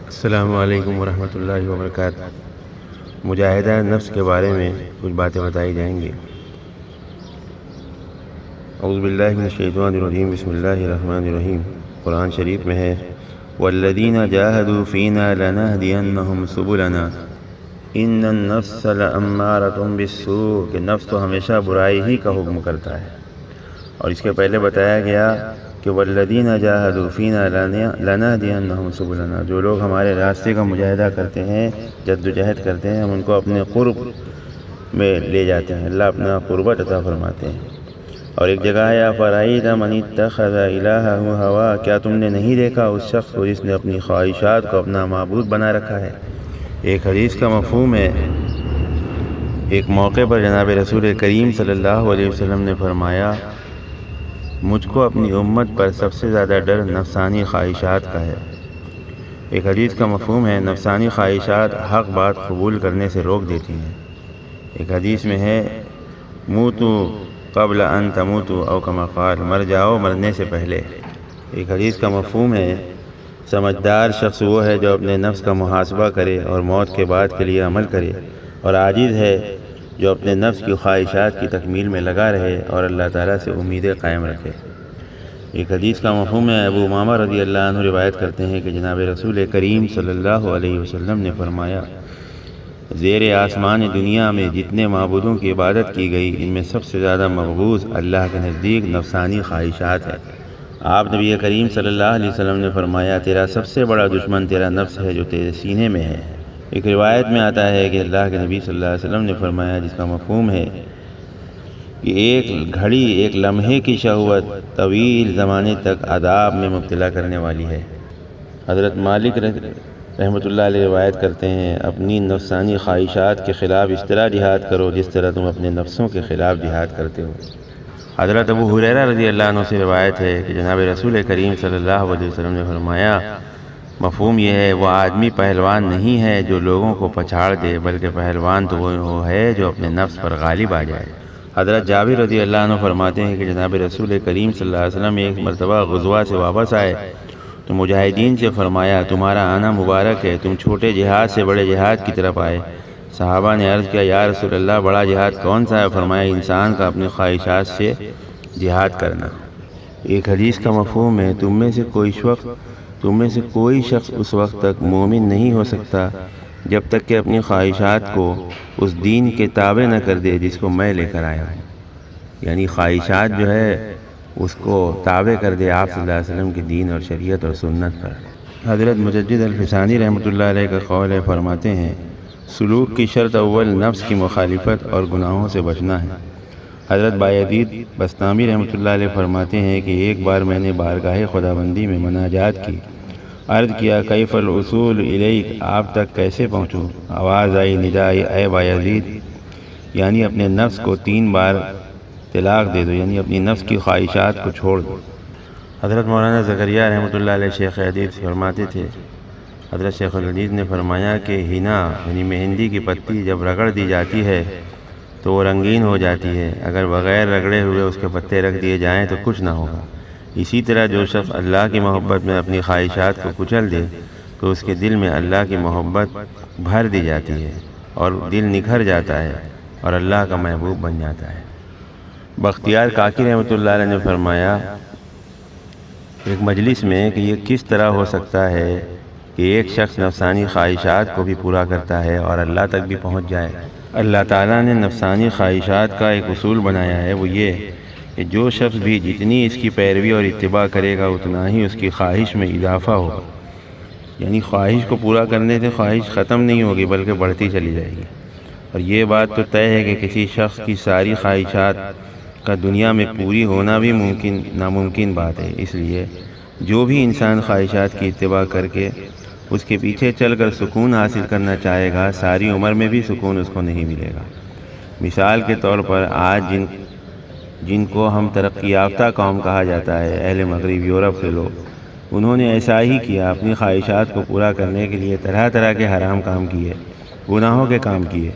السلام علیکم ورحمۃ اللہ وبرکاتہ۔ مجاہدہ نفس کے بارے میں کچھ باتیں بتائی جائیں گی۔ اعوذ باللہ من الشیطان الرجیم، بسم اللہ الرحمن الرحیم۔ قرآن شریف میں ہے والذین جاہدوا فینا لنہدینہم سبلنا ان النفس لامارۃ بالسوء، کہ نفس تو ہمیشہ برائی ہی کا حکم کرتا ہے۔ اور اس کے پہلے بتایا گیا کہ والذین جاہدوا فینا لنہدینہم سبلنا، جو لوگ ہمارے راستے کا مجاہدہ کرتے ہیں، جد و جہد کرتے ہیں، ہم ان کو اپنے قرب میں لے جاتے ہیں، اللہ اپنا قربت عطا فرماتے ہیں۔ اور ایک جگہ ہے افرأیت من اتخذ الہہ ہوا، کیا تم نے نہیں دیکھا اس شخص کو جس نے اپنی خواہشات کو اپنا معبود بنا رکھا ہے۔ ایک حدیث کا مفہوم ہے، ایک موقع پر جناب رسول کریم صلی اللہ علیہ وسلم نے فرمایا مجھ کو اپنی امت پر سب سے زیادہ ڈر نفسانی خواہشات کا ہے۔ ایک حدیث کا مفہوم ہے نفسانی خواہشات حق بات قبول کرنے سے روک دیتی ہیں۔ ایک حدیث میں ہے موتو قبل ان تموتو او کما قال، مر جاؤ مرنے سے پہلے۔ ایک حدیث کا مفہوم ہے سمجھدار شخص وہ ہے جو اپنے نفس کا محاسبہ کرے اور موت کے بعد کے لیے عمل کرے، اور عاجز ہے جو اپنے نفس کی خواہشات کی تکمیل میں لگا رہے اور اللہ تعالیٰ سے امیدیں قائم رکھے۔ ایک حدیث کا مفہوم ہے ابو امامہ رضی اللہ عنہ روایت کرتے ہیں کہ جناب رسول کریم صلی اللہ علیہ وسلم نے فرمایا زیر آسمان دنیا میں جتنے معبودوں کی عبادت کی گئی ان میں سب سے زیادہ مقبوض اللہ کے نزدیک نفسانی خواہشات ہے۔ آپ نبی کریم صلی اللہ علیہ وسلم نے فرمایا تیرا سب سے بڑا دشمن تیرا نفس ہے جو تیرے سینے میں ہے۔ ایک روایت میں آتا ہے کہ اللہ کے نبی صلی اللہ علیہ وسلم نے فرمایا جس کا مفہوم ہے کہ ایک گھڑی ایک لمحے کی شہوت طویل زمانے تک عذاب میں مبتلا کرنے والی ہے۔ حضرت مالک رحمۃ اللہ علیہ روایت کرتے ہیں اپنی نفسانی خواہشات کے خلاف اس طرح جہاد کرو جس طرح تم اپنے نفسوں کے خلاف جہاد کرتے ہو۔ حضرت ابو ہریرہ رضی اللہ عنہ سے روایت ہے کہ جناب رسول کریم صلی اللہ علیہ وسلم نے فرمایا مفہوم یہ ہے وہ آدمی پہلوان نہیں ہے جو لوگوں کو پچھاڑ دے، بلکہ پہلوان تو وہ ہے جو اپنے نفس پر غالب آ جائے۔ حضرت جابر رضی اللہ عنہ فرماتے ہیں کہ جناب رسول کریم صلی اللہ علیہ وسلم ایک مرتبہ غزوہ سے واپس آئے تو مجاہدین سے فرمایا تمہارا آنا مبارک ہے، تم چھوٹے جہاد سے بڑے جہاد کی طرف آئے۔ صحابہ نے عرض کیا یا رسول اللہ بڑا جہاد کون سا ہے؟ فرمایا انسان کا اپنی خواہشات سے جہاد کرنا۔ ایک حدیث کا مفہوم ہے تم میں سے کوئی شخص اس وقت تک مومن نہیں ہو سکتا جب تک کہ اپنی خواہشات کو اس دین کے تابع نہ کر دے جس کو میں لے کر آیا ہوں، یعنی خواہشات جو ہے اس کو تابع کر دے آپ صلی اللہ علیہ وسلم کے دین اور شریعت اور سنت پر۔ حضرت مجدد الفسانی رحمۃ اللہ علیہ کا قول ہے، فرماتے ہیں سلوک کی شرط اول نفس کی مخالفت اور گناہوں سے بچنا ہے۔ حضرت بایزید بستامی رحمۃ اللہ علیہ فرماتے ہیں کہ ایک بار میں نے بارگاہ خداوندی میں مناجات کی، عرض کیا کیف الوصول الیک، آپ تک کیسے پہنچوں؟ آواز آئی ندائی اے بایزید، یعنی اپنے نفس کو 3 بار طلاق دے دو، یعنی اپنی نفس کی خواہشات کو چھوڑ دو۔ حضرت مولانا زکریا رحمۃ اللہ علیہ شیخ حدیث فرماتے تھے، حضرت شیخ الحدیث نے فرمایا کہ ہنا یعنی مہندی کی پتی جب رگڑ دی جاتی ہے تو وہ رنگین ہو جاتی ہے، اگر بغیر رگڑے ہوئے اس کے پتے رکھ دیے جائیں تو کچھ نہ ہوگا۔ اسی طرح جو شخص اللہ کی محبت میں اپنی خواہشات کو کچل دے تو اس کے دل میں اللہ کی محبت بھر دی جاتی ہے اور دل نکھر جاتا ہے اور اللہ کا محبوب بن جاتا ہے۔ بختیار کاکی رحمۃ اللہ علیہ نے فرمایا ایک مجلس میں کہ یہ کس طرح ہو سکتا ہے کہ ایک شخص نفسانی خواہشات کو بھی پورا کرتا ہے اور اللہ تک بھی پہنچ جائے۔ اللہ تعالیٰ نے نفسانی خواہشات کا ایک اصول بنایا ہے، وہ یہ کہ جو شخص بھی جتنی اس کی پیروی اور اتباع کرے گا اتنا ہی اس کی خواہش میں اضافہ ہوگا، یعنی خواہش کو پورا کرنے سے خواہش ختم نہیں ہوگی بلکہ بڑھتی چلی جائے گی۔ اور یہ بات تو طے ہے کہ کسی شخص کی ساری خواہشات کا دنیا میں پوری ہونا بھی ناممکن بات ہے۔ اس لیے جو بھی انسان خواہشات کی اتباع کر کے اس کے پیچھے چل کر سکون حاصل کرنا چاہے گا ساری عمر میں بھی سکون اس کو نہیں ملے گا۔ مثال کے طور پر آج جن کو ہم ترقی یافتہ قوم کہا جاتا ہے، اہل مغرب یورپ کے لوگ، انہوں نے ایسا ہی کیا، اپنی خواہشات کو پورا کرنے کے لیے طرح طرح کے حرام کام کیے، گناہوں کے کام کیے،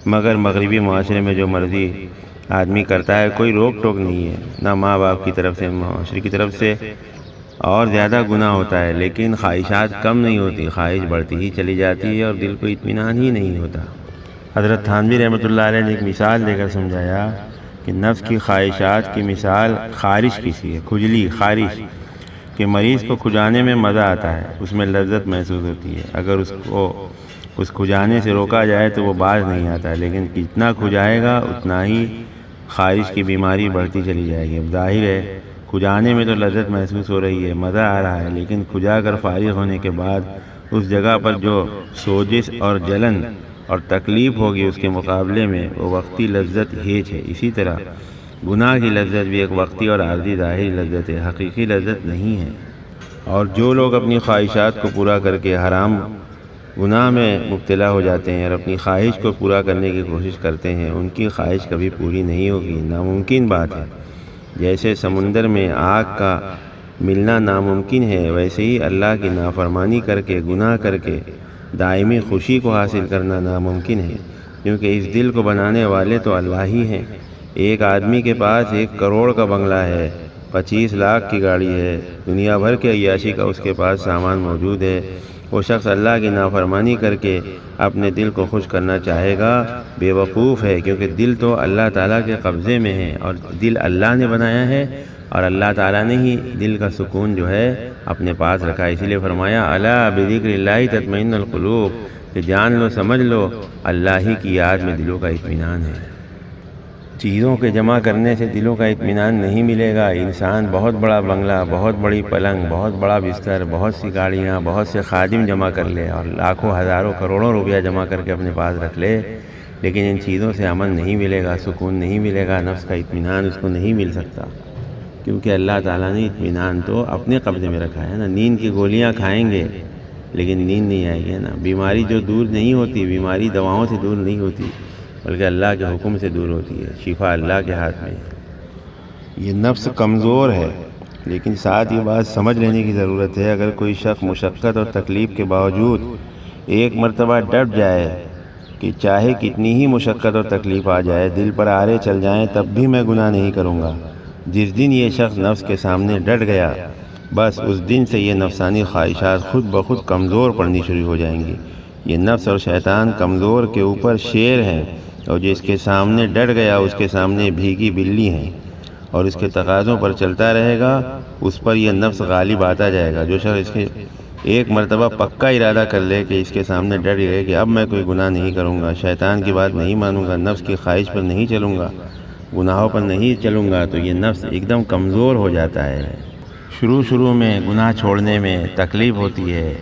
مگر مغربی معاشرے میں جو مرضی آدمی کرتا ہے کوئی روک ٹوک نہیں ہے، نہ ماں باپ کی طرف سے معاشرے کی طرف سے اور زیادہ گناہ ہوتا ہے، لیکن خواہشات کم نہیں ہوتی، خواہش بڑھتی ہی چلی جاتی ہے اور دل کو اطمینان ہی نہیں ہوتا۔ حضرت تھانوی رحمۃ اللہ علیہ نے ایک مثال دے کر سمجھایا کہ نفس کی خواہشات کی مثال خارش کی سی ہے، کھجلی، خارش، کہ مریض کو کھجانے میں مزہ آتا ہے، اس میں لذت محسوس ہوتی ہے۔ اگر اس کھجانے سے روکا جائے تو وہ باز نہیں آتا ہے، لیکن جتنا کھجائے گا اتنا ہی خارش کی بیماری بڑھتی چلی جائے گی۔ اب ظاہر ہے کھجانے میں تو لذت محسوس ہو رہی ہے، مزہ آ رہا ہے، لیکن کھجا کر فارغ ہونے کے بعد اس جگہ پر جو سوزش اور جلن اور تکلیف ہوگی اس کے مقابلے میں وہ وقتی لذت ہیچ ہے۔ اسی طرح گناہ کی لذت بھی ایک وقتی اور عارضی ظاہری لذت ہے، حقیقی لذت نہیں ہے۔ اور جو لوگ اپنی خواہشات کو پورا کر کے حرام گناہ میں مبتلا ہو جاتے ہیں اور اپنی خواہش کو پورا کرنے کی کوشش کرتے ہیں، ان کی خواہش کبھی پوری نہیں ہوگی، ناممکن بات ہے۔ جیسے سمندر میں آگ کا ملنا ناممکن ہے، ویسے ہی اللہ کی نافرمانی کر کے، گناہ کر کے دائمی خوشی کو حاصل کرنا ناممکن ہے، کیونکہ اس دل کو بنانے والے تو اللہ ہی ہیں۔ ایک آدمی کے پاس 1 کروڑ کا بنگلہ ہے، 25 لاکھ کی گاڑی ہے، دنیا بھر کے عیاشی کا اس کے پاس سامان موجود ہے، وہ شخص اللہ کی نافرمانی کر کے اپنے دل کو خوش کرنا چاہے گا، بے وقوف ہے، کیونکہ دل تو اللہ تعالیٰ کے قبضے میں ہے اور دل اللہ نے بنایا ہے، اور اللہ تعالیٰ نے ہی دل کا سکون جو ہے اپنے پاس رکھا ہے۔ اسی لیے فرمایا الا بذکر اللہ تطمئن القلوب، کہ جان لو، سمجھ لو، اللہ ہی کی یاد میں دلوں کا اطمینان ہے۔ چیزوں کے جمع کرنے سے دلوں کا اطمینان نہیں ملے گا۔ انسان بہت بڑا بنگلہ، بہت بڑی پلنگ، بہت بڑا بستر، بہت سی گاڑیاں، بہت سے خادم جمع کر لے اور لاکھوں ہزاروں کروڑوں روپیہ جمع کر کے اپنے پاس رکھ لے، لیکن ان چیزوں سے امن نہیں ملے گا، سکون نہیں ملے گا، نفس کا اطمینان اس کو نہیں مل سکتا، کیونکہ اللہ تعالیٰ نے اطمینان تو اپنے قبضے میں رکھا ہے نا۔ نیند کی گولیاں کھائیں گے لیکن نیند نہیں آئے گی نا۔ بیماری جو دور نہیں ہوتی، بیماری دواؤں سے دور نہیں ہوتی، بلکہ اللہ کے حکم سے دور ہوتی ہے، شفا اللہ کے ہاتھ میں ہے۔ یہ نفس کمزور ہے، لیکن ساتھ یہ بات سمجھ لینے کی ضرورت ہے، اگر کوئی شخص مشقت اور تکلیف کے باوجود ایک مرتبہ ڈٹ جائے کہ چاہے کتنی ہی مشقت اور تکلیف آ جائے، دل پر آرے چل جائیں، تب بھی میں گناہ نہیں کروں گا، جس دن یہ شخص نفس کے سامنے ڈٹ گیا، بس اس دن سے یہ نفسانی خواہشات خود بخود کمزور پڑنی شروع ہو جائیں گی۔ یہ نفس اور شیطان کمزور کے اوپر شیر ہیں، اور جو اس کے سامنے ڈٹ گیا اس کے سامنے بھیگی بلی ہیں، اور اس کے تقاضوں پر چلتا رہے گا، اس پر یہ نفس غالب آتا جائے گا۔ جو شخص اس کے ایک مرتبہ پکا ارادہ کر لے کہ اس کے سامنے ڈٹ گئے کہ اب میں کوئی گناہ نہیں کروں گا، شیطان کی بات نہیں مانوں گا، نفس کی خواہش پر نہیں چلوں گا، گناہوں پر نہیں چلوں گا، تو یہ نفس ایک دم کمزور ہو جاتا ہے۔ شروع میں گناہ چھوڑنے میں تکلیف ہوتی ہے،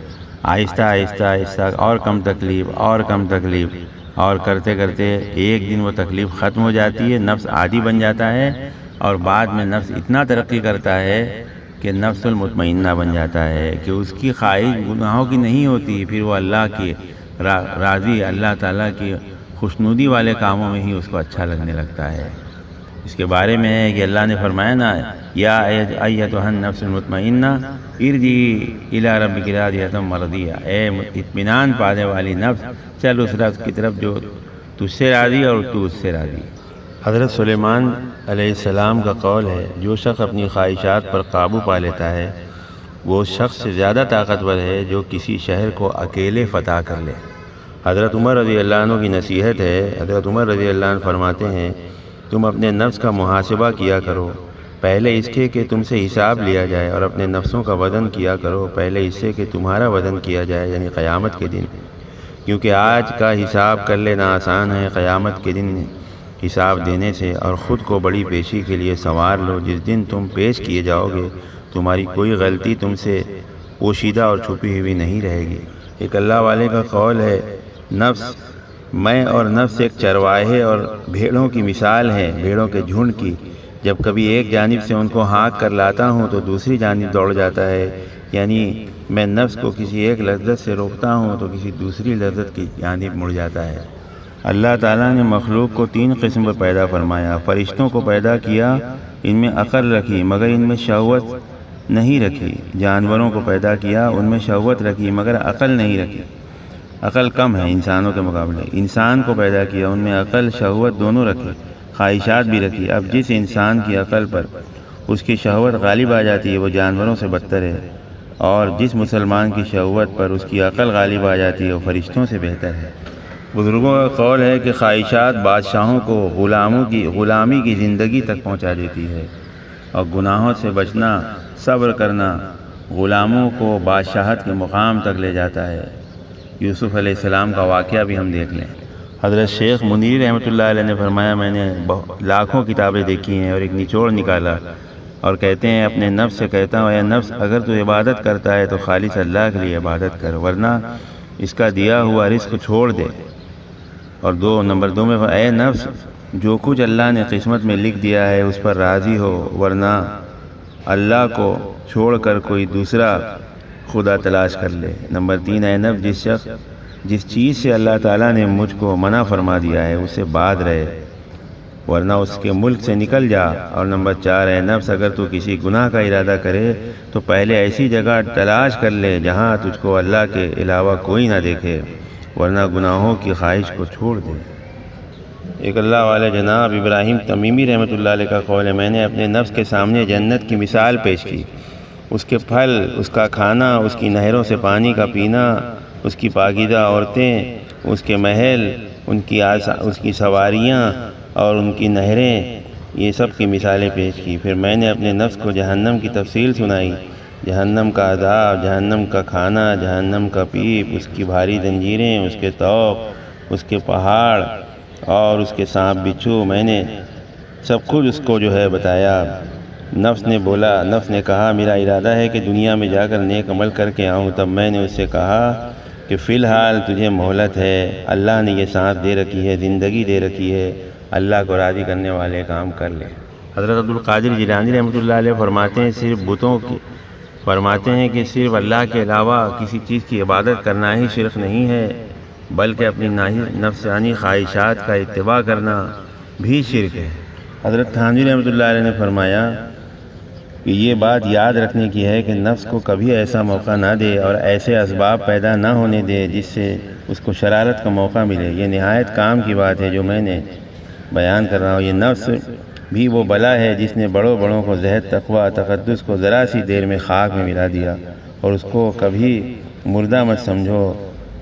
آہستہ آہستہ اور کم تکلیف اور کم تکلیف، اور کرتے کرتے ایک دن وہ تکلیف ختم ہو جاتی ہے، نفس عادی بن جاتا ہے، اور بعد میں نفس اتنا ترقی کرتا ہے کہ نفس المطمئنہ بن جاتا ہے کہ اس کی خواہش گناہوں کی نہیں ہوتی، پھر وہ اللہ کی راضی، اللہ تعالیٰ کی خوشنودی والے کاموں میں ہی اس کو اچھا لگنے لگتا ہے۔ اس کے بارے میں ہے کہ اللہ نے فرمایا نا، یا ایتھا النفس المطمئنہ ارجعی الی ربک راضیۃ مرضیہ، اے اطمینان پانے والی نفس، چل اس رب کی طرف جو تجھ سے راضی اور تو اس سے راضی۔ حضرت سلیمان علیہ السلام کا قول ہے، جو شخص اپنی خواہشات پر قابو پا لیتا ہے وہ اس شخص سے زیادہ طاقتور ہے جو کسی شہر کو اکیلے فتح کر لے۔ حضرت عمر رضی اللہ عنہ کی نصیحت ہے، حضرت عمر رضی اللہ عنہ فرماتے ہیں، تم اپنے نفس کا محاسبہ کیا کرو، پہلے اس کے کہ تم سے حساب لیا جائے، اور اپنے نفسوں کا وزن کیا کرو، پہلے اس سے کہ تمہارا وزن کیا جائے، یعنی قیامت کے دن، کیونکہ آج کا حساب کر لینا آسان ہے، قیامت کے دن حساب دینے سے اور خود کو بڑی پیشی کے لیے سنوار لو، جس دن تم پیش کیے جاؤ گے تمہاری کوئی غلطی تم سے پوشیدہ اور چھپی ہوئی نہیں رہے گی۔ ایک اللہ والے کا قول ہے، نفس میں اور نفس ایک چرواہے اور بھیڑوں کی مثال ہے، بھیڑوں کے جھنڈ کی، جب کبھی ایک جانب سے ان کو ہانک کر لاتا ہوں تو دوسری جانب دوڑ جاتا ہے، یعنی میں نفس کو کسی ایک لذت سے روکتا ہوں تو کسی دوسری لذت کی جانب مڑ جاتا ہے۔ اللہ تعالیٰ نے مخلوق کو 3 قسم پر پیدا فرمایا، فرشتوں کو پیدا کیا، ان میں عقل رکھی مگر ان میں شہوت نہیں رکھی، جانوروں کو پیدا کیا، ان میں شہوت رکھی مگر عقل نہیں رکھی، عقل کم ہے انسانوں کے مقابلے، انسان کو پیدا کیا، ان میں عقل شہوت دونوں رکھی، خواہشات بھی رکھی۔ اب جس انسان کی عقل پر اس کی شہوت غالب آ جاتی ہے وہ جانوروں سے بدتر ہے، اور جس مسلمان کی شہوت پر اس کی عقل غالب آ جاتی ہے وہ فرشتوں سے بہتر ہے۔ بزرگوں کا قول ہے کہ خواہشات بادشاہوں کو غلامی کی زندگی تک پہنچا دیتی ہے، اور گناہوں سے بچنا، صبر کرنا غلاموں کو بادشاہت کے مقام تک لے جاتا ہے۔ یوسف علیہ السلام کا واقعہ بھی ہم دیکھ لیں۔ حضرت شیخ منیر رحمۃ اللہ علیہ نے فرمایا، میں نے لاکھوں کتابیں دیکھی ہیں اور ایک نچوڑ نکالا، اور کہتے ہیں اپنے نفس سے کہتا ہوں، اے نفس اگر تو عبادت کرتا ہے تو خالص اللہ کے لیے عبادت کر، ورنہ اس کا دیا ہوا رزق چھوڑ دے۔ اور نمبر 2 میں اے نفس جو کچھ اللہ نے قسمت میں لکھ دیا ہے اس پر راضی ہو، ورنہ اللہ کو چھوڑ کر کوئی دوسرا خدا تلاش کر لے۔ نمبر 3 اے نفس جس چیز سے اللہ تعالیٰ نے مجھ کو منع فرما دیا ہے اسے بعد رہے، ورنہ اس کے ملک سے نکل جا۔ اور نمبر 4 اے نفس اگر تو کسی گناہ کا ارادہ کرے تو پہلے ایسی جگہ تلاش کر لے جہاں تجھ کو اللہ کے علاوہ کوئی نہ دیکھے، ورنہ گناہوں کی خواہش کو چھوڑ دے۔ ایک اللہ والے جناب ابراہیم تمیمی رحمۃ اللہ علیہ کا قول ہے، میں نے اپنے نفس کے سامنے جنت کی مثال پیش کی، اس کے پھل، اس کا کھانا، اس کی نہروں سے پانی کا پینا، اس کی پاکیزہ عورتیں، اس کے محل، اس کی سواریاں اور ان کی نہریں، یہ سب کی مثالیں پیش کی۔ پھر میں نے اپنے نفس کو جہنم کی تفصیل سنائی، جہنم کا عذاب، جہنم کا کھانا، جہنم کا پیپ، اس کی بھاری زنجیریں، اس کے طوق، اس کے پہاڑ اور اس کے سانپ بچھو، میں نے سب کچھ اس کو بتایا۔ نفس نے کہا میرا ارادہ ہے کہ دنیا میں جا کر نیک عمل کر کے آؤں۔ تب میں نے اس سے کہا کہ فی الحال تجھے مہلت ہے، اللہ نے یہ سانس دے رکھی ہے، زندگی دے رکھی ہے، اللہ کو راضی کرنے والے کام کر لے۔ حضرت عبدالقادر جیلانی رحمۃ اللہ علیہ فرماتے ہیں کہ صرف اللہ کے علاوہ کسی چیز کی عبادت کرنا ہی شرک نہیں ہے، بلکہ اپنی نفسانی خواہشات کا اتباع کرنا بھی شرک ہے۔ حضرت تھانوی رحمۃ اللہ علیہ نے فرمایا کہ یہ بات یاد رکھنے کی ہے کہ نفس کو کبھی ایسا موقع نہ دے اور ایسے اسباب پیدا نہ ہونے دے جس سے اس کو شرارت کا موقع ملے۔ یہ نہایت کام کی بات ہے جو میں نے بیان کر رہا ہوں۔ یہ نفس بھی وہ بلا ہے جس نے بڑوں کو زہد، تقویٰ، تقدس کو ذرا سی دیر میں خاک میں ملا دیا، اور اس کو کبھی مردہ مت سمجھو۔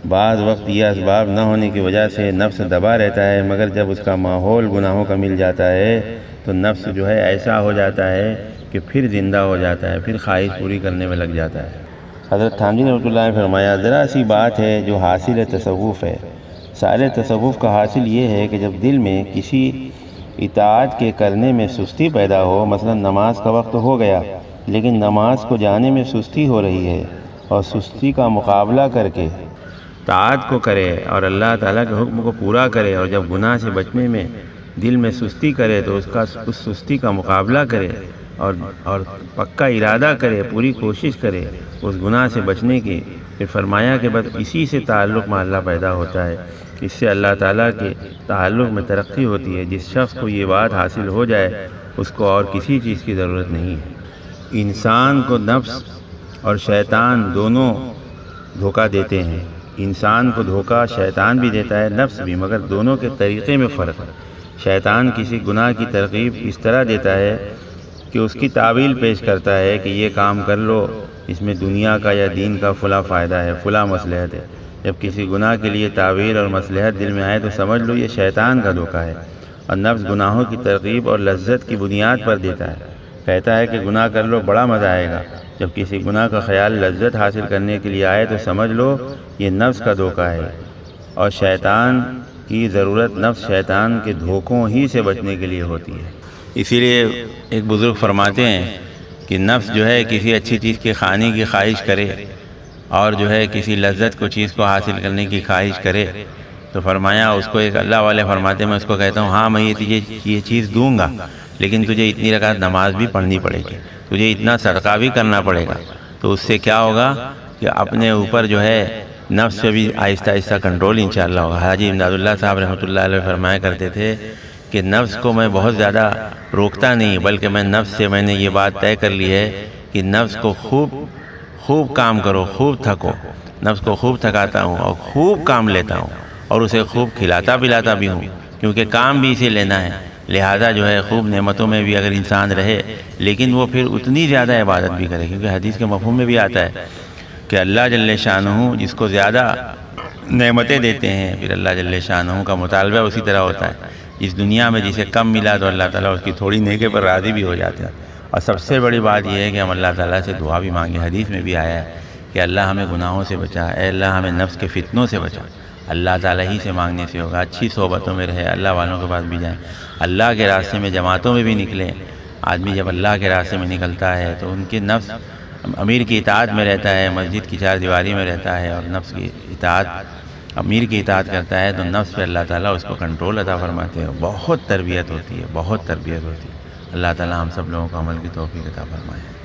بعض وقت یہ اسباب نہ ہونے کی وجہ سے نفس دبا رہتا ہے، مگر جب اس کا ماحول گناہوں کا مل جاتا ہے تو نفس ایسا ہو جاتا ہے کہ پھر زندہ ہو جاتا ہے، پھر خواہش پوری کرنے میں لگ جاتا ہے۔ حضرت تھانوی رحمۃ اللہ نے فرمایا ذرا سی بات ہے جو حاصل تصوف ہے۔ سارے تصوف کا حاصل یہ ہے کہ جب دل میں کسی اطاعت کے کرنے میں سستی پیدا ہو، مثلا نماز کا وقت ہو گیا لیکن نماز کو جانے میں سستی ہو رہی ہے، اور سستی کا مقابلہ کر کے طاعت کو کرے اور اللہ تعالیٰ کے حکم کو پورا کرے، اور جب گناہ سے بچنے میں دل میں سستی کرے تو اس سستی کا مقابلہ کرے اور پکا ارادہ کرے، پوری کوشش کرے اس گناہ سے بچنے کی۔ پھر فرمایا کہ بس اسی سے تعلق میں اللہ پیدا ہوتا ہے، اس سے اللہ تعالیٰ کے تعلق میں ترقی ہوتی ہے۔ جس شخص کو یہ بات حاصل ہو جائے اس کو اور کسی چیز کی ضرورت نہیں ہے۔ انسان کو نفس اور شیطان دونوں دھوکہ دیتے ہیں۔ انسان کو دھوکہ شیطان بھی دیتا ہے، نفس بھی، مگر دونوں کے طریقے میں فرق ہے۔ شیطان کسی گناہ کی ترغیب اس طرح دیتا ہے کہ اس کی تعویل پیش کرتا ہے کہ یہ کام کر لو، اس میں دنیا کا یا دین کا فلاں فائدہ ہے، فلاں مصلحت ہے۔ جب کسی گناہ کے لیے تعویل اور مصلحت دل میں آئے تو سمجھ لو یہ شیطان کا دھوکہ ہے، اور نفس گناہوں کی ترغیب اور لذت کی بنیاد پر دیتا ہے، کہتا ہے کہ گناہ کر لو، بڑا مزہ آئے گا۔ جب کسی گناہ کا خیال لذت حاصل کرنے کے لیے آئے تو سمجھ لو یہ نفس کا دھوکہ ہے، اور شیطان کی ضرورت نفس شیطان کے دھوکوں ہی سے بچنے کے لیے ہوتی ہے۔ اسی لیے ایک بزرگ فرماتے ہیں کہ نفس کسی اچھی چیز کے کھانے کی خواہش کرے اور کسی لذت کو چیز کو حاصل کرنے کی خواہش کرے تو فرمایا اس کو، ایک اللہ والے فرماتے ہیں میں اس کو کہتا ہوں ہاں میں یہ چیز دوں گا، لیکن تجھے اتنی رکعت نماز بھی پڑھنی پڑے گی، تجھے اتنا صدقہ بھی کرنا پڑے گا۔ تو اس سے کیا ہوگا کہ اپنے اوپر نفس سے بھی آہستہ آہستہ کنٹرول انشاءاللہ ہوگا۔ حاجی امداد اللہ صاحب رحمۃ اللہ علیہ فرمایا کرتے تھے کہ نفس کو میں بہت زیادہ روکتا نہیں، بلکہ میں نے یہ بات طے کر لی ہے کہ نفس کو خوب کام کرو، خوب تھکو، نفس کو خوب تھکاتا ہوں اور خوب کام لیتا ہوں، اور اسے خوب کھلاتا پلاتا بھی ہوں، کیونکہ کام بھی اسے لینا ہے۔ لہذا جو ہے خوب نعمتوں میں بھی اگر انسان رہے لیکن وہ پھر اتنی زیادہ عبادت بھی کرے، کیونکہ حدیث کے مفہوم میں بھی آتا ہے کہ اللہ جل شانہ جس کو زیادہ نعمتیں دیتے ہیں پھر اللہ جل شانہ کا مطالبہ اسی طرح ہوتا ہے، اس دنیا میں جسے کم ملا تو اللہ تعالیٰ اس کی تھوڑی نیکی پر راضی بھی ہو جاتے ہیں۔ اور سب سے بڑی بات یہ ہے کہ ہم اللہ تعالیٰ سے دعا بھی مانگیں۔ حدیث میں بھی آیا ہے کہ اللہ ہمیں گناہوں سے بچا، اے اللہ ہمیں نفس کے فتنوں سے بچا۔ اللہ تعالیٰ ہی سے مانگنے سے ہوگا، اچھی صحبتوں میں رہے، اللہ والوں کے پاس بھی جائیں، اللہ کے راستے میں جماعتوں میں بھی نکلیں۔ آدمی جب اللہ کے راستے میں نکلتا ہے تو ان کے نفس امیر کی اطاعت میں رہتا ہے، مسجد کی چار دیواری میں رہتا ہے، اور نفس کی اطاعت امیر کی اطاعت کرتا ہے تو نفس پہ اللہ تعالیٰ اس کو کنٹرول عطا فرماتے ہیں۔ بہت تربیت ہوتی ہے، بہت تربیت ہوتی ہے۔ اللہ تعالیٰ ہم سب لوگوں کو عمل کی توفیق عطا فرمائے۔